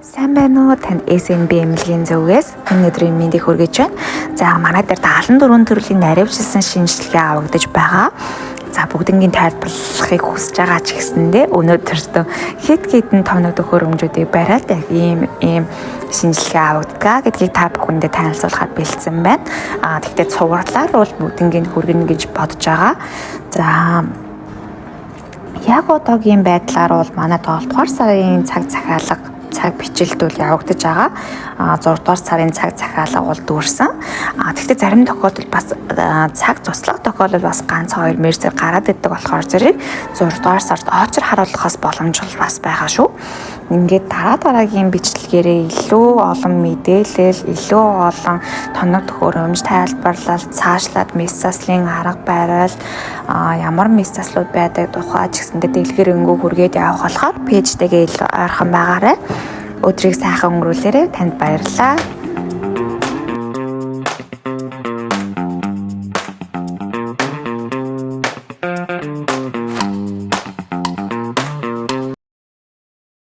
Сайн байна уу? Танд SNB эмнэлгийн зүгээс өнөөдрийн мэндийг хүргэж байна. За манай дээр 74 төрлийн наривчлсан шинжилгээ авагдаж байгаа. За бүгднгийн тайлбарлахыг хүсэж байгаа ч гэсэндээ өнөөдөр хэд хэдэн тоног төхөөрөмжүүдийг бариад яг ийм шинжилгээ авагдгаа гэдгийг та бүхэндээ танилцуулахад бэлдсэн байна. Тэгвэл цувралаар бол бүгднгийн хүргэнэ гэж бодож байгаа. За яг одоогийн байдлаар бол манай 7 дугаар сарын цаг захиалга цаг бичлэлд бол явагдаж байгаа. 6 дугаар сарын цаг захиалга бол дүүрсэн. Гэхдээ зарим тохиолдолд бас цаг туслах тохиолдол бас ганц 2 мерсээр гараад иддэг болохоор зэрэг 6 дугаар сард очор харуулахаас боломжтой бас байгаа шүү. Ингээд дараагийн бичлэгээрээ илүү олон мэдээлэл, илүү олон тоног төхөөрөмж тайлбарлал, цаашлаад мэс заслын арга барил, ямар мэс заслууд байдаг тухай ч гэсэндээ дэлгэрэнгүй хүргээд явах болохоор пэйжтэйгээ илүү ойрхон байгаарай. Өдрийг сайхан өнгөрүүлээрэй. Танд баярлалаа.